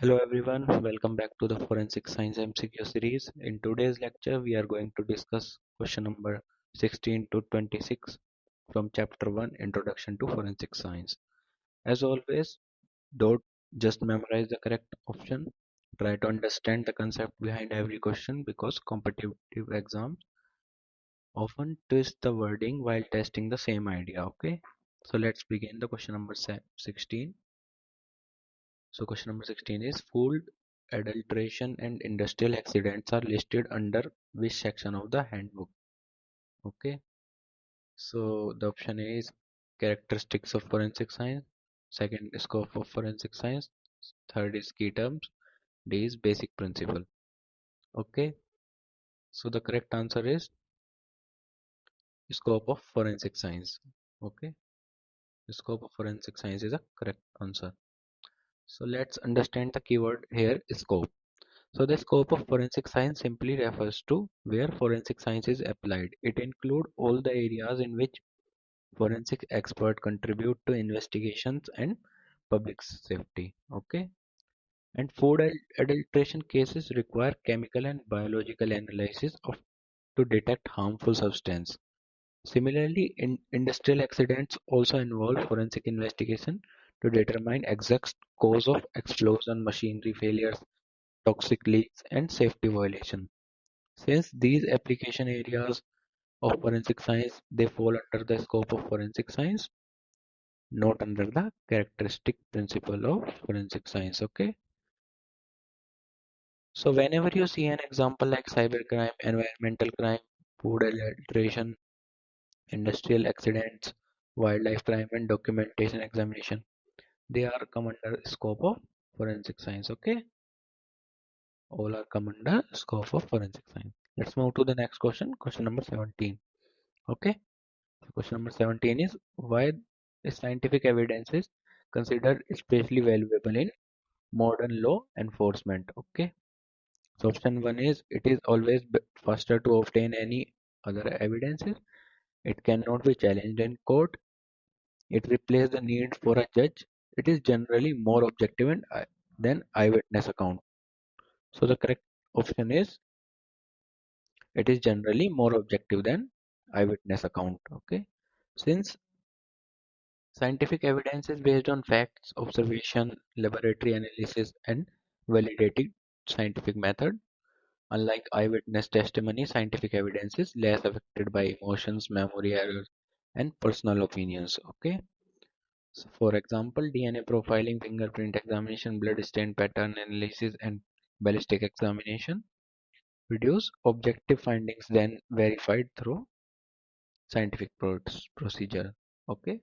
Hello everyone, welcome back to the Forensic Science MCQ series. In today's lecture, we are going to discuss question number 16 to 26 from chapter 1 Introduction to Forensic Science. As always, don't just memorize the correct option, try to understand the concept behind every question because competitive exams often twist the wording while testing the same idea. Okay, so let's begin the question number 16. So question number 16 is food, adulteration and industrial accidents are listed under which section of the handbook? Okay, so the option A is characteristics of forensic science, second is scope of forensic science, third is key terms, D is basic principle. Okay, so the correct answer is scope of forensic science. Okay, the scope of forensic science is a correct answer. So let's understand the keyword here, scope. So the scope of forensic science simply refers to where forensic science is applied. It includes all the areas in which forensic experts contribute to investigations and public safety. Okay. And food adulteration cases require chemical and biological analysis to detect harmful substance. Similarly, industrial accidents also involve forensic investigation to determine exact cause of explosion, machinery failures, toxic leaks, and safety violation. Since these application areas of forensic science, they fall under the scope of forensic science, not under the characteristic principle of forensic science. Okay. So whenever you see an example like cybercrime, environmental crime, food adulteration, industrial accidents, wildlife crime, and documentation examination, they are come under scope of forensic science. Okay. All are come under scope of forensic science. Let's move to the next question. Question number 17. Okay. So question number 17 is why is scientific evidence is considered especially valuable in modern law enforcement. Okay. So option 1 is it is always faster to obtain any other evidences. It cannot be challenged in court. It replaces the need for a judge. It is generally more objective than eyewitness account. So the correct option is it is generally more objective than eyewitness account. Okay. Since scientific evidence is based on facts, observation, laboratory analysis, and validated scientific method. Unlike eyewitness testimony, scientific evidence is less affected by emotions, memory errors, and personal opinions. Okay. So for example, DNA profiling, fingerprint examination, blood stain pattern analysis, and ballistic examination produce objective findings then verified through scientific procedure. Okay.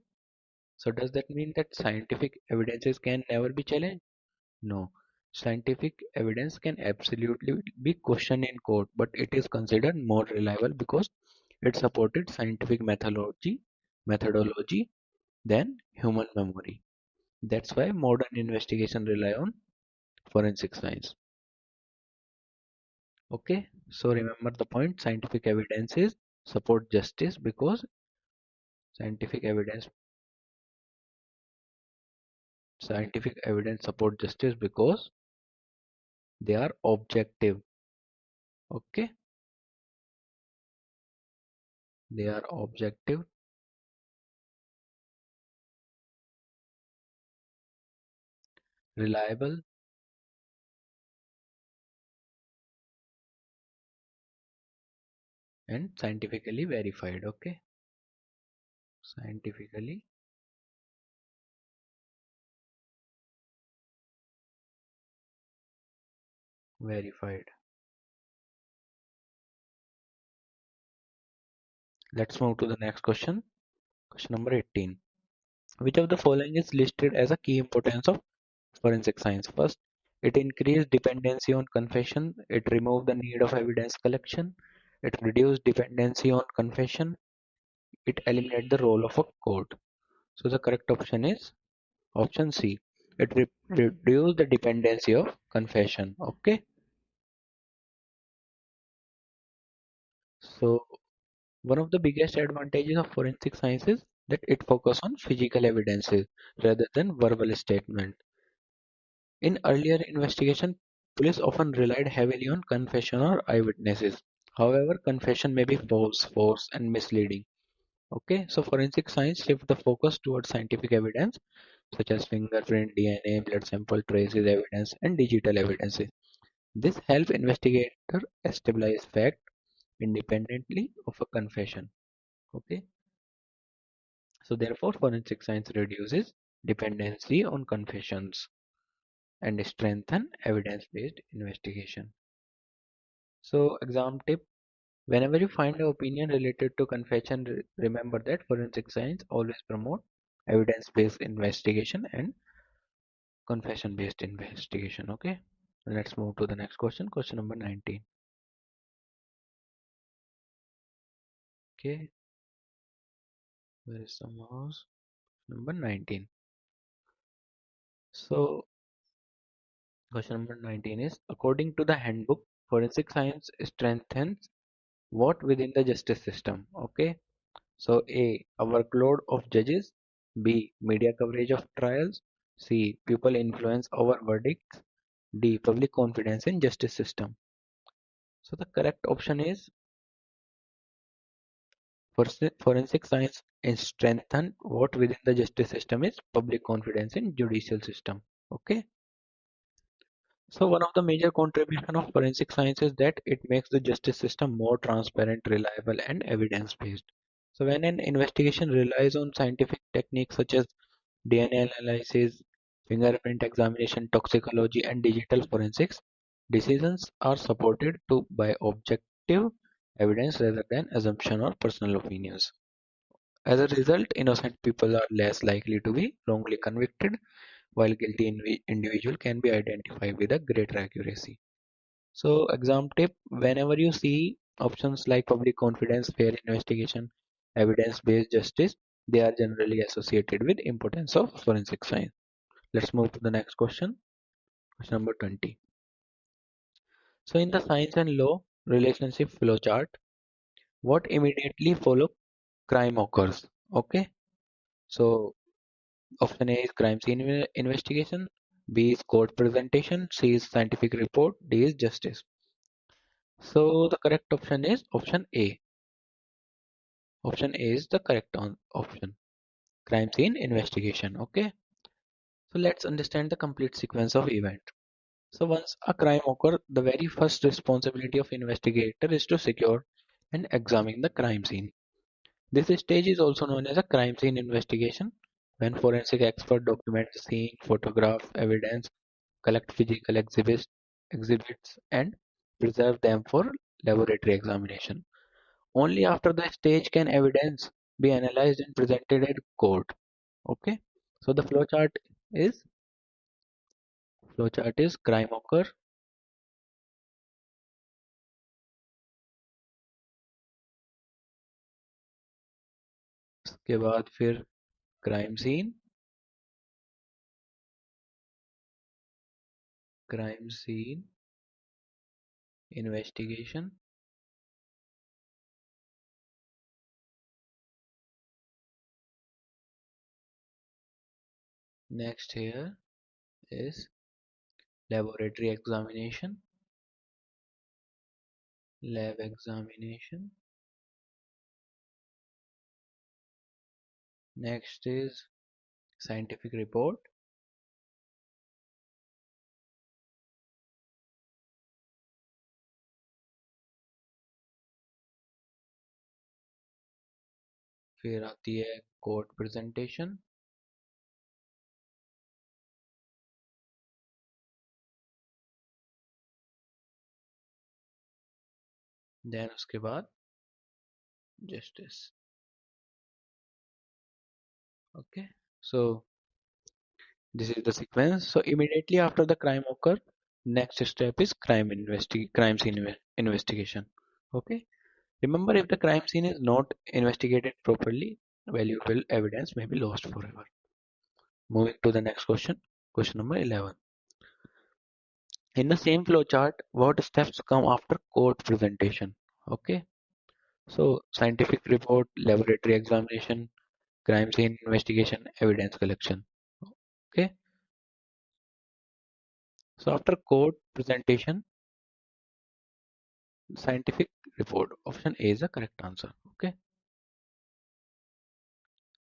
So does that mean that scientific evidences can never be challenged? No. Scientific evidence can absolutely be questioned in court, but it is considered more reliable because it supported scientific methodology than human memory. That's why modern investigation rely on forensic science. Okay, so remember the point, scientific evidences support justice because scientific evidence scientific evidence support justice because they are objective. Okay, they are objective, reliable, and scientifically verified. Okay, scientifically verified. Let's move to the next question. Question number 18. Which of the following is listed as a key importance of forensic science? First, it increased dependency on confession. It removed the need of evidence collection. It reduced dependency on confession. It eliminated the role of a court. So the correct option is option C. It reduced the dependency of confession. Okay. So one of the biggest advantages of forensic science is that it focuses on physical evidences rather than verbal statement. In earlier investigation, police often relied heavily on confession or eyewitnesses. However, confession may be false, and misleading. Okay, so forensic science shift the focus towards scientific evidence such as fingerprint, DNA, blood sample traces evidence, and digital evidences. This helps investigator establish fact independently of a confession. Okay, so therefore forensic science reduces dependency on confessions and strengthen evidence-based investigation. So exam tip: whenever you find an opinion related to confession, remember that forensic science always promote evidence-based investigation and confession-based investigation. Okay, let's move to the next question. Question number 19. Okay, where is the mouse? Number 19. So question number 19 is, according to the handbook, forensic science strengthens what within the justice system? Okay, so A, a workload of judges, B, media coverage of trials, C, people influence over verdicts, D, public confidence in justice system. So the correct option is forensic science is strengthen what within the justice system is public confidence in judicial system. Okay. So one of the major contribution of forensic science is that it makes the justice system more transparent, reliable, and evidence-based. So when an investigation relies on scientific techniques such as DNA analysis, fingerprint examination, toxicology, and digital forensics, decisions are supported by objective evidence rather than assumption or personal opinions. As a result, innocent people are less likely to be wrongly convicted, while guilty individual can be identified with a greater accuracy. So, exam tip: whenever you see options like public confidence, fair investigation, evidence-based justice, they are generally associated with importance of forensic science. Let's move to the next question. Question number 20. So, in the science and law relationship flowchart, what immediately follow crime occurs? Okay. So, option A is crime scene investigation, B is court presentation, C is scientific report, D is justice. So the correct option is option A. Option A is the correct option. Crime scene investigation. Okay. So let's understand the complete sequence of event. So once a crime occurs, the very first responsibility of investigator is to secure and examine the crime scene. This stage is also known as a crime scene investigation, when forensic expert document the scene, photograph evidence, collect physical exhibits and preserve them for laboratory examination. Only after the stage can evidence be analyzed and presented at court. Okay. So the is flowchart is crime occur, उसके बाद फिर crime scene investigation next here is laboratory examination, lab examination, next is scientific report, फिर आती है court presentation, then उसके बाद justice. Okay, so this is the sequence. So immediately after the crime occur, next step is crime scene investigation. Okay, remember, if the crime scene is not investigated properly, valuable evidence may be lost forever. Moving to the next question, question number 11. In the same flowchart, what steps come after court presentation? Okay, so scientific report, laboratory examination, crime scene investigation, evidence collection. Okay, So after court presentation, scientific report. Option A is the correct answer. Okay.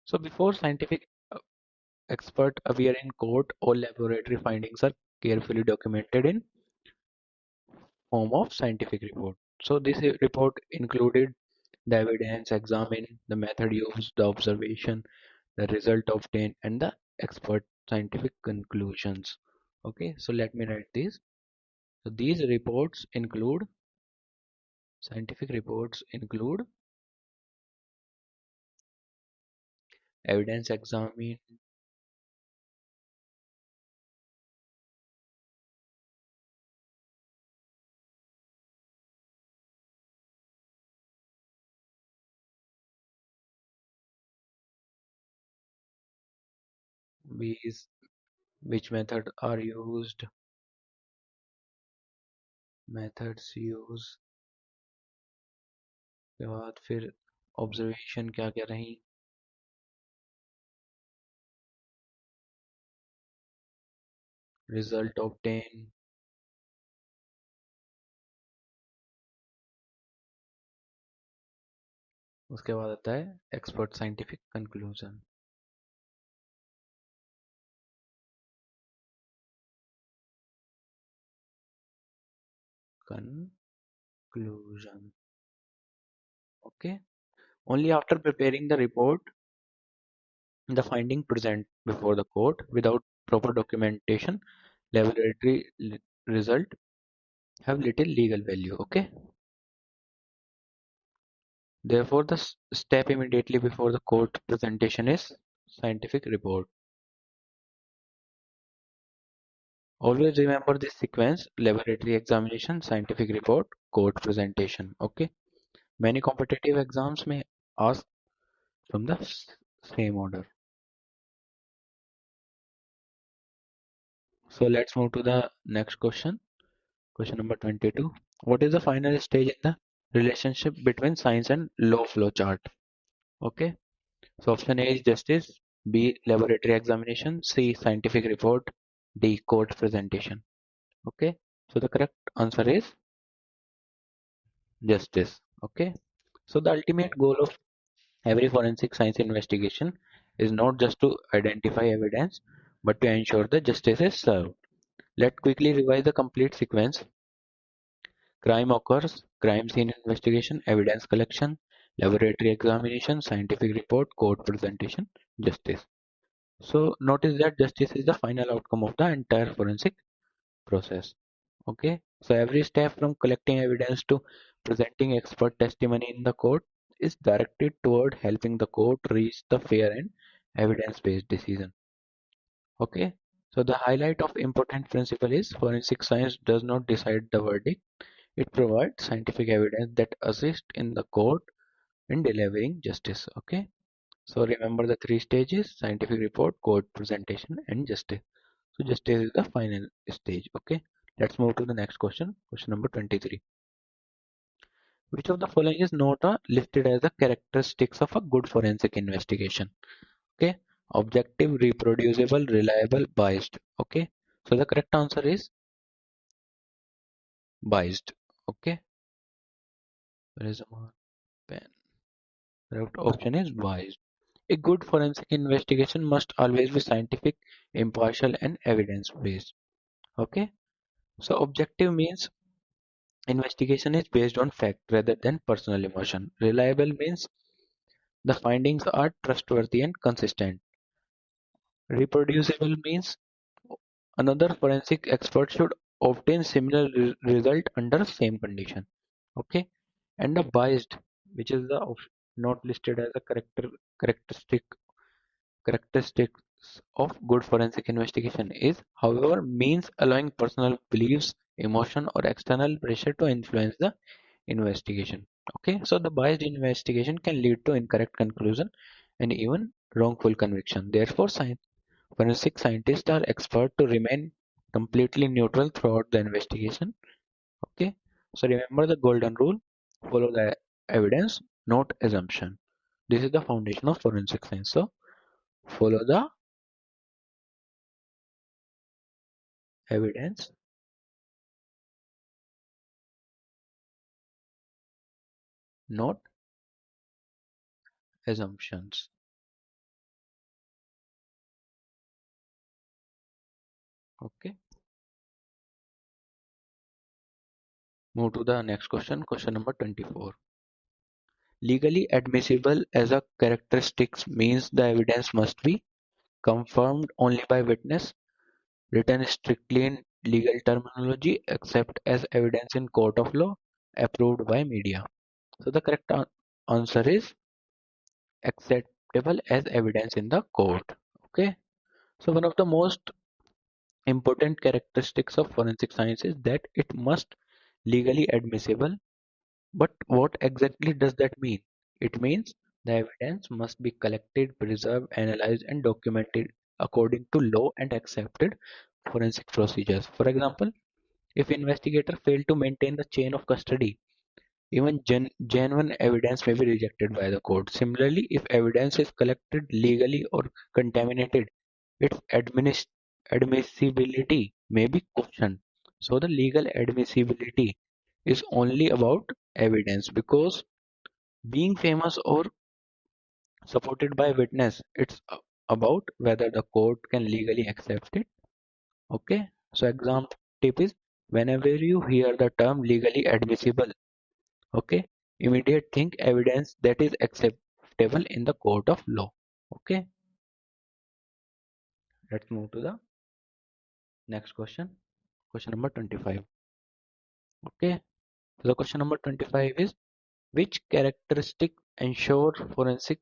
So before scientific expert appear in court, all laboratory findings are carefully documented in form of scientific report. So this report included the evidence examined, the method used, the observation, the result obtained, and the expert scientific conclusions. Okay, so let me write these. So these reports include scientific reports include evidence examined, these which method are used, methods used, के बाद फिर observation क्या क्या रही, result obtain, उसके बाद आता है expert scientific conclusion. Conclusion. Okay. Only after preparing the report, the finding present before the court without proper documentation, laboratory result have little legal value. Okay. Therefore, the step immediately before the court presentation is scientific report. Always remember this sequence: laboratory examination, scientific report, court presentation. Okay. Many competitive exams may ask from the same order. So let's move to the next question. Question number 22. What is the final stage in the relationship between science and law flow chart? Okay. So option A is justice, B laboratory examination, C scientific report, D court presentation. Okay. So the correct answer is justice. Okay. So the ultimate goal of every forensic science investigation is not just to identify evidence, but to ensure that justice is served. Let's quickly revise the complete sequence. Crime occurs, crime scene investigation, evidence collection, laboratory examination, scientific report, court presentation, justice. So notice that justice is the final outcome of the entire forensic process. Okay, so every step from collecting evidence to presenting expert testimony in the court is directed toward helping the court reach the fair and evidence-based decision. Okay, so the highlight of important principle is forensic science does not decide the verdict. It provides scientific evidence that assists in the court in delivering justice. Okay, so remember the three stages: scientific report, court presentation, and justice. So justice is the final stage. Okay, let's move to the next question. Question number 23. Which of the following is not listed as the characteristics of a good forensic investigation? Okay, objective, reproducible, reliable, biased. Okay, so the correct answer is biased. Okay, where is my pen? Correct option is biased. A good forensic investigation must always be scientific, impartial, and evidence-based. Okay, so objective means investigation is based on fact rather than personal emotion. Reliable means the findings are trustworthy and consistent. Reproducible means another forensic expert should obtain similar result under same condition. Okay, and the biased, which is the not listed as a characteristic characteristics of good forensic investigation is, however, means allowing personal beliefs, emotion, or external pressure to influence the investigation. Okay, so the biased investigation can lead to incorrect conclusion and even wrongful conviction. Therefore, forensic scientists are expert to remain completely neutral throughout the investigation. Okay, so remember the golden rule: follow the evidence, not assumption. This is the foundation of forensic science. So follow the evidence, not assumptions. Okay, move to the next question, question number 24. Legally admissible as a characteristics means the evidence must be confirmed only by witness, written strictly in legal terminology, except as evidence in court of law, approved by media. So the correct answer is acceptable as evidence in the court. Okay. So one of the most important characteristics of forensic science is that it must legally admissible. But what exactly does that mean? It means the evidence must be collected, preserved, analyzed, and documented according to law and accepted forensic procedures. For example, if investigator fail to maintain the chain of custody, even genuine evidence may be rejected by the court. Similarly, if evidence is collected legally or contaminated, its admissibility may be questioned. So the legal admissibility is only about evidence, because being famous or supported by witness, it's about whether the court can legally accept it. Okay. So example tip is, whenever you hear the term legally admissible, okay, immediate think evidence that is acceptable in the court of law. Okay, let's move to the next question, question number 25. Okay, so the question number 25 is, which characteristic ensure forensic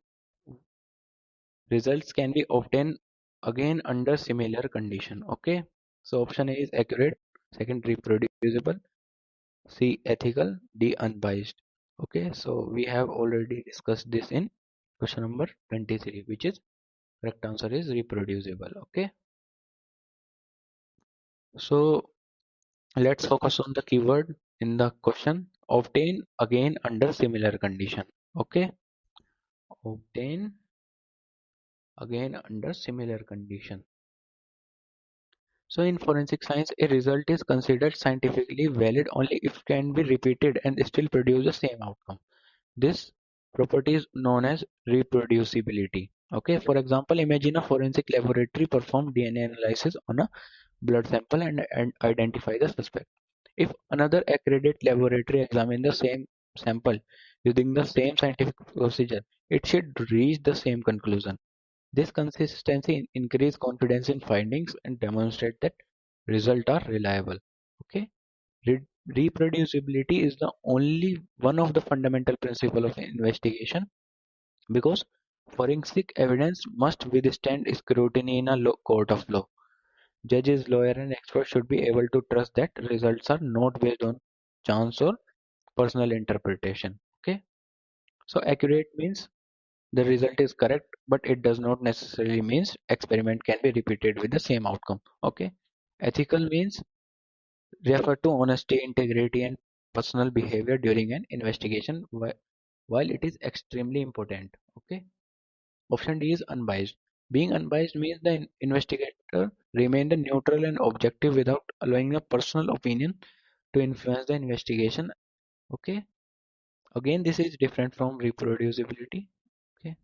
results can be obtained again under similar condition? Okay, so option A is accurate, second reproducible, C ethical, D unbiased. Okay, so we have already discussed this in question number 23, which is correct answer is reproducible. Okay, so let's focus on the keyword in the question, obtain again under similar condition. Okay, obtain again under similar condition. So in forensic science, a result is considered scientifically valid only if it can be repeated and still produce the same outcome. This property is known as reproducibility. Okay, for example, imagine a forensic laboratory perform DNA analysis on a blood sample and identify the suspect. If another accredited laboratory examines the same sample using the same scientific procedure, it should reach the same conclusion. This consistency increases confidence in findings and demonstrate that results are reliable. Okay, reproducibility is the only one of the fundamental principle of investigation, because forensic evidence must withstand scrutiny in a court of law. Judges, lawyers, and experts should be able to trust that results are not based on chance or personal interpretation. Okay, so accurate means the result is correct, but it does not necessarily means experiment can be repeated with the same outcome. Okay, ethical means refer to honesty, integrity, and personal behavior during an investigation, while it is extremely important. Okay, option D is unbiased. Being unbiased means the investigator remain the neutral and objective without allowing a personal opinion to influence the investigation. Okay, again, this is different from reproducibility. Okay,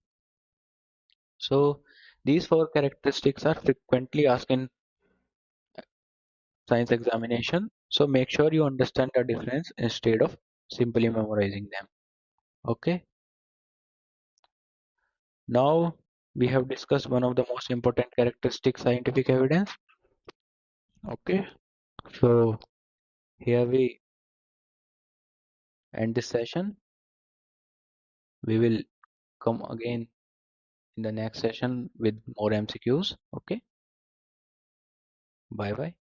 so these four characteristics are frequently asked in science examination. So make sure you understand the difference instead of simply memorizing them. Okay, now we have discussed one of the most important characteristic scientific evidence. Okay, so here we end this session. We will come again in the next session with more MCQs. Okay, bye bye.